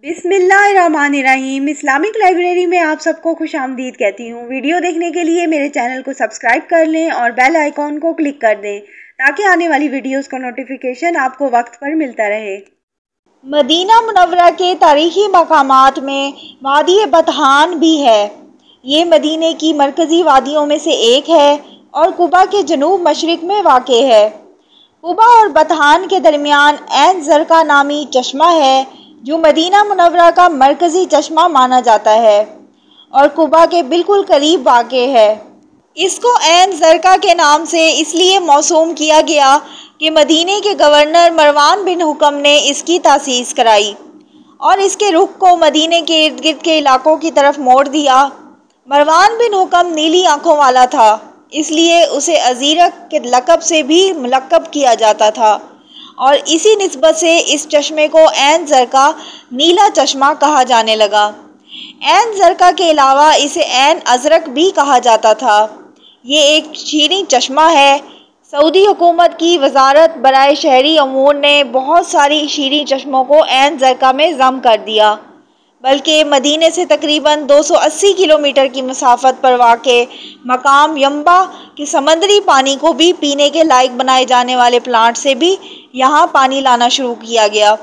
बिस्मिल्लाहिर्रहमानिर्रहीम। Islamic library में आप सबको खुश आमदीद कहती हूँ। वीडियो देखने के लिए मेरे चैनल को सब्सक्राइब कर लें और बेल आइकॉन को क्लिक कर दें ताकि आने वाली वीडियोस का नोटिफिकेशन आपको वक्त पर मिलता रहे। मदीना मुनव्वरा के तारीखी मकामात में वादी बतहान भी है। ये मदीने की मरकज़ी वादियों में से एक है और कुबा के जनूब मशरिक में वाक़े है। कुबा और बतहान के दरमियान ऐन ज़रका नामी चश्मा है जो मदीना मुनव्वरा का मरकज़ी चश्मा माना जाता है और कुबा के बिल्कुल करीब वाक़े है। इसको ऐन ज़रका के नाम से इसलिए मौसूम किया गया कि मदीने के गवर्नर मरवान बिन हुक्म ने इसकी तासीस कराई और इसके रुख को मदीने के इर्द गिर्द के इलाकों की तरफ मोड़ दिया। मरवान बिन हुक्म नीली आँखों वाला था, इसलिए उसे अज़ीरक के लक़ब से भी मुलक़्क़ब किया जाता था और इसी निस्बत से इस चश्मे को ऐन ज़रका नीला चश्मा कहा जाने लगा। ऐन ज़रका के अलावा इसे ऐन अज़रक भी कहा जाता था। ये एक शीरीं चश्मा है। सऊदी हुकूमत की वजारत बराए शहरी अमूर ने बहुत सारी शीरीं चश्मों को ऐन ज़रका में ज़म कर दिया, बल्कि मदीने से तकरीबन 280 किलोमीटर की मसाफत पर वाक़े मकाम यंबा के समंदरी पानी को भी पीने के लायक बनाए जाने वाले प्लांट से भी यहाँ पानी लाना शुरू किया गया,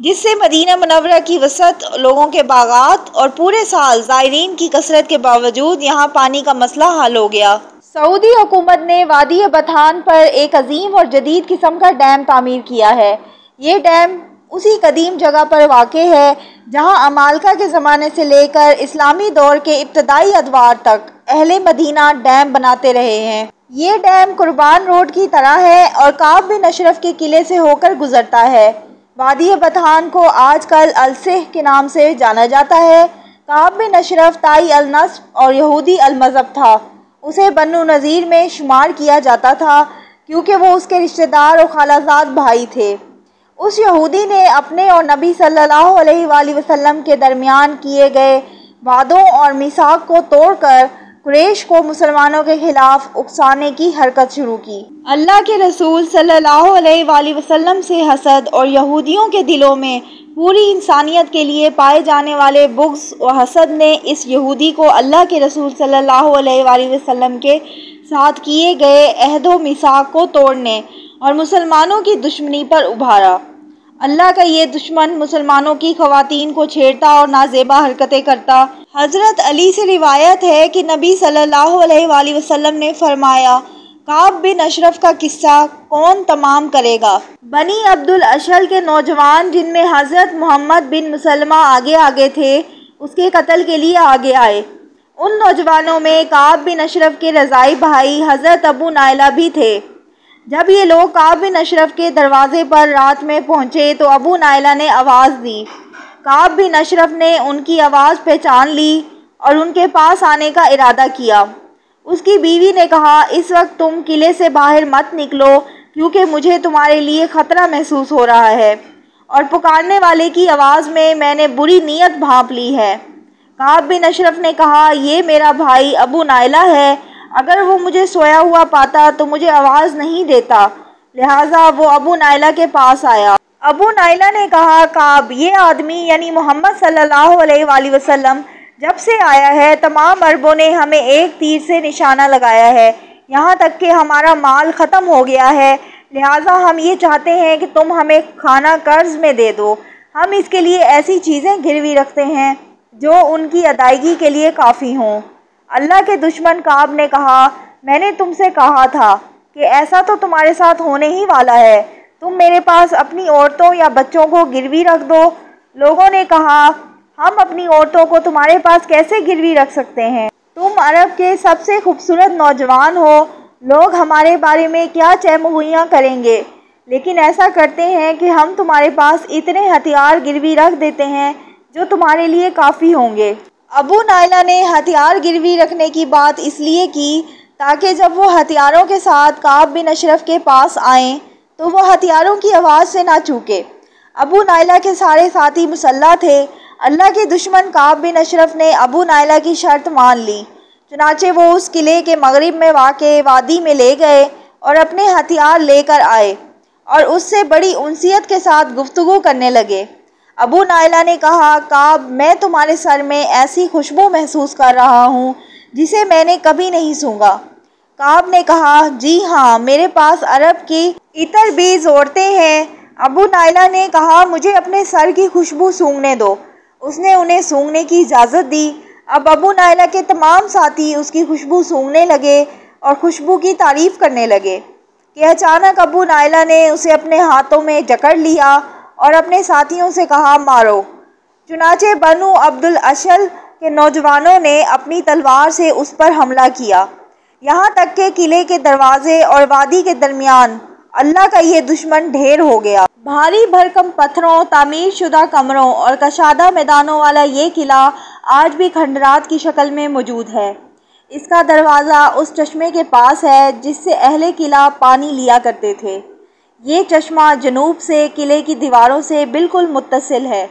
जिससे मदीना मुनव्वरा की वसत, लोगों के बागात और पूरे साल ज़ायरीन की कसरत के बावजूद यहाँ पानी का मसला हल हो गया। सऊदी हुकूमत ने वादी बतहान पर एक अजीम और जदीद किस्म का डैम तामीर किया है। ये डैम उसी कदीम जगह पर वाक़े है जहाँ अमालका के ज़माने से लेकर इस्लामी दौर के इब्तदाई अदवार तक अहले मदीना डैम बनाते रहे हैं। ये डैम कुर्बान रोड की तरह है और काब बिन अशरफ के किले से होकर गुजरता है। वादी बतहान को आजकल अल-सिह के नाम से जाना जाता है। काब बिन अशरफ ताई अल-नस्ब और यहूदी अल-मज़हब था। उसे बन्नु नज़ीर में शुमार किया जाता था क्योंकि वो उसके रिश्तेदार और खालाजाद भाई थे। उस यहूदी ने अपने और नबी सल्लल्लाहु अलैहि वसल्लम के दरमियान किए गए वादों और मीसाक को तोड़कर कुरैश को मुसलमानों के खिलाफ उकसाने की हरकत शुरू की। अल्लाह के रसूल सल्लल्लाहु अलैहि वसल्लम से हसद और यहूदियों के दिलों में पूरी इंसानियत के लिए पाए जाने वाले बुग़्ज़ और हसद ने इस यहूदी को अल्लाह के रसूल सल्लल्लाहु अलैहि वसल्लम के साथ किए गए अहद व मीसाक को तोड़ने और मुसलमानों की दुश्मनी पर उभारा। अल्लाह का ये दुश्मन मुसलमानों की ख़वातीन को छेड़ता और नाजेबा हरकतें करता। हज़रत अली से रिवायत है कि नबी सल्लल्लाहु अलैहि वसल्लम ने फरमाया, काब बिन अशरफ का किस्सा कौन तमाम करेगा। बनी अब्दुल अशल के नौजवान, जिनमें हज़रत मोहम्मद बिन मुसलमा आगे आगे थे, उसके कत्ल के लिए आगे आए। उन नौजवानों में काब बिन अशरफ के रज़ाई भाई हज़रत अबू नाइला भी थे। जब ये लोग काब बिन अशरफ के दरवाज़े पर रात में पहुँचे तो अबू नाइला ने आवाज़ दी। काब बिन अशरफ ने उनकी आवाज़ पहचान ली और उनके पास आने का इरादा किया। उसकी बीवी ने कहा, इस वक्त तुम किले से बाहर मत निकलो क्योंकि मुझे तुम्हारे लिए ख़तरा महसूस हो रहा है और पुकारने वाले की आवाज़ में मैंने बुरी नीयत भांप ली है। काब बिन अशरफ ने कहा, ये मेरा भाई अबू नाइला है, अगर वो मुझे सोया हुआ पाता तो मुझे आवाज़ नहीं देता। लिहाजा वो अबू नाइला के पास आया। अबू नाइला ने कहा, काब, ये आदमी यानी मोहम्मद सल्लल्लाहु अलैहि वसल्लम जब से आया है तमाम अरबों ने हमें एक तीर से निशाना लगाया है, यहाँ तक कि हमारा माल ख़त्म हो गया है। लिहाजा हम ये चाहते हैं कि तुम हमें खाना कर्ज में दे दो। हम इसके लिए ऐसी चीज़ें गिरवी रखते हैं जो उनकी अदायगी के लिए काफ़ी हों। अल्लाह के दुश्मन काब ने कहा, मैंने तुमसे कहा था कि ऐसा तो तुम्हारे साथ होने ही वाला है। तुम मेरे पास अपनी औरतों या बच्चों को गिरवी रख दो। लोगों ने कहा, हम अपनी औरतों को तुम्हारे पास कैसे गिरवी रख सकते हैं? तुम अरब के सबसे खूबसूरत नौजवान हो, लोग हमारे बारे में क्या चहमुहियाँ करेंगे। लेकिन ऐसा करते हैं कि हम तुम्हारे पास इतने हथियार गिरवी रख देते हैं जो तुम्हारे लिए काफ़ी होंगे। अबू नाइला ने हथियार गिरवी रखने की बात इसलिए की ताकि जब वो हथियारों के साथ काब बिन अशरफ के पास आएँ तो वो हथियारों की आवाज़ से ना चूके। अबू नाइला के सारे साथी मुसल्लह थे। अल्लाह के दुश्मन काब बिन अशरफ ने अबू नाइला की शर्त मान ली। चुनाचे वो उस किले के मगरिब में वाक़े वादी में ले गए और अपने हथियार लेकर आए और उससे बड़ी उनसियत के साथ गुफ्तगू करने लगे। ابو نائلہ نے کہا کعب میں تمہارے سر میں ایسی خوشبو محسوس کر رہا ہوں جسے میں نے کبھی نہیں سونگا۔ کعب نے کہا جی ہاں میرے پاس عرب کی عطر بیز عورتیں ہیں۔ ابو نائلہ نے کہا مجھے اپنے سر کی خوشبو سونگنے دو۔ اس نے انہیں سونگنے کی اجازت دی۔ اب ابو نائلہ کے تمام ساتھی اس کی خوشبو سونگنے لگے اور خوشبو کی تعریف کرنے لگے کہ اچانک ابو نائلہ نے اسے اپنے ہاتھوں میں جکڑ لیا اور اپنے ساتھیوں سے کہا مارو۔ چنانچہ بنو عبد الاشل کے نوجوانوں نے اپنی تلوار سے اس پر حملہ کیا، یہاں تک کہ قلعے کے دروازے اور وادی کے درمیان اللہ کا یہ دشمن ڈھیر ہو گیا۔ بھاری بھرکم پتھروں، تعمیر شدہ کمروں اور کشادہ میدانوں والا یہ قلعہ آج بھی کھنڈرات کی شکل میں موجود ہے۔ اس کا دروازہ اس چشمے کے پاس ہے جس سے اہل قلعہ پانی لیا کرتے تھے۔ یہ چشمہ جنوب سے قلعے کی دیواروں سے بالکل متصل ہے۔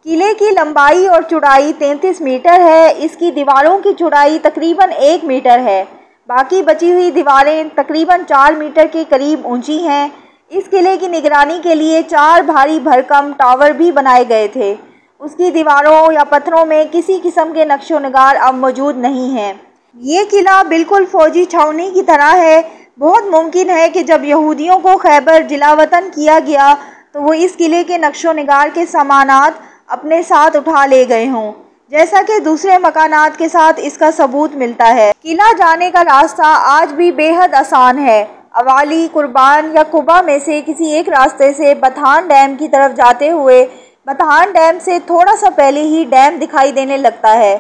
قلعے کی لمبائی اور چوڑائی 33 میٹر ہے۔ اس کی دیواروں کی چوڑائی تقریباً 1 میٹر ہے۔ باقی بچی ہوئی دیواریں تقریباً 4 میٹر کے قریب اونچی ہیں۔ اس قلعے کی نگرانی کے لیے 4 بھاری بھرکم ٹاور بھی بنائے گئے تھے۔ اس کی دیواروں یا پتھروں میں کسی قسم کے نقش و نگار اب موجود نہیں ہیں۔ یہ قلعہ بالکل فوجی چھاؤنی کی طرح ہے۔ بہت ممکن ہے کہ جب یہودیوں کو خیبر جلا وطن کیا گیا تو وہ اس قلعے کے نقش و نگار کے سامانات اپنے ساتھ اٹھا لے گئے ہوں، جیسا کہ دوسرے مکانات کے ساتھ اس کا ثبوت ملتا ہے۔ قلعہ جانے کا راستہ آج بھی بے حد آسان ہے۔ اوالی، قربان یا قبا میں سے کسی ایک راستے سے بتھان ڈیم کی طرف جاتے ہوئے بتھان ڈیم سے تھوڑا سا پہلے ہی ڈیم دکھائی دینے لگتا ہے۔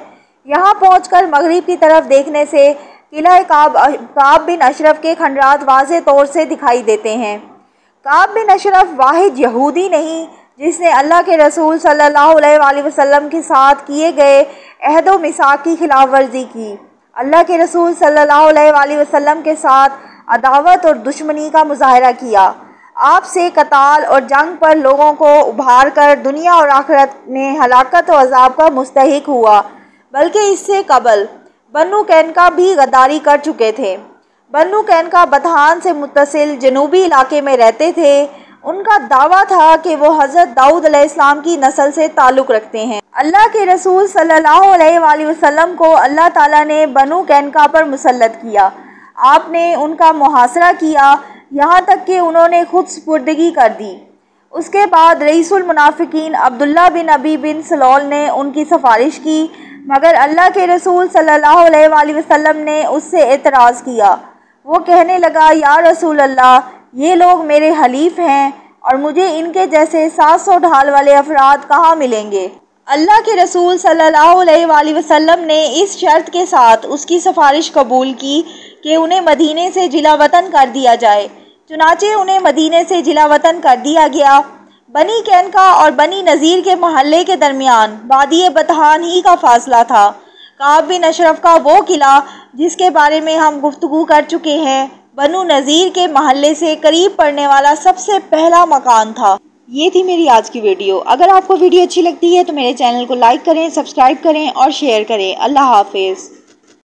یہاں پہنچ کر مغرب کی طرف دیکھنے سے قلعہ کعب بن اشرف کے کھنڈرات واضح طور سے دکھائی دیتے ہیں۔ کعب بن اشرف واحد یہودی نہیں جس نے اللہ کے رسول صلی اللہ علیہ وآلہ وسلم کے ساتھ کیے گئے عہد و میثاق کی خلاف ورزی کی۔ اللہ کے رسول صلی اللہ علیہ وآلہ وسلم کے ساتھ عداوت اور دشمنی کا مظاہرہ کیا، آپ سے قتال اور جنگ پر لوگوں کو ابھار کر دنیا اور آخرت میں ہلاکت و عذاب کا مستحق ہوا، بلکہ اس سے قبل بنو قینقاع بھی غداری کر چکے تھے۔ بنو قینقاع بتھان سے متصل جنوبی علاقے میں رہتے تھے۔ ان کا دعویٰ تھا کہ وہ حضرت داؤد علیہ السلام کی نسل سے تعلق رکھتے ہیں۔ اللہ کے رسول صلی اللہ علیہ وآلہ وسلم کو اللہ تعالیٰ نے بنو قینقاع پر مسلط کیا۔ آپ نے ان کا محاصرہ کیا، یہاں تک کہ انہوں نے خود سپردگی کر دی۔ اس کے بعد رئیس المنافقین عبداللہ بن ابی بن سلول نے ان کی سفارش کی، مگر اللہ کے رسول صلی اللہ علیہ وآلہ وسلم نے اس سے اعتراض کیا۔ وہ کہنے لگا یا رسول اللہ، یہ لوگ میرے حلیف ہیں اور مجھے ان کے جیسے 700 ڈھال والے افراد کہاں ملیں گے؟ اللہ کے رسول صلی اللہ علیہ وآلہ وسلم نے اس شرط کے ساتھ اس کی سفارش قبول کی کہ انہیں مدینے سے جلا وطن کر دیا جائے۔ چنانچہ انہیں مدینے سے جلا وطن کر دیا گیا۔ بنی قینقاع اور بنی نذیر کے محلے کے درمیان وادی بتحان ہی کا فاصلہ تھا۔ کعب بن اشرف کا وہ قلعہ جس کے بارے میں ہم گفتگو کر چکے ہیں، بنو نذیر کے محلے سے قریب پڑنے والا سب سے پہلا مکان تھا۔ یہ تھی میری آج کی ویڈیو۔ اگر آپ کو ویڈیو اچھی لگتی ہے تو میرے چینل کو لائک کریں، سبسکرائب کریں اور شیئر کریں۔ اللہ حافظ۔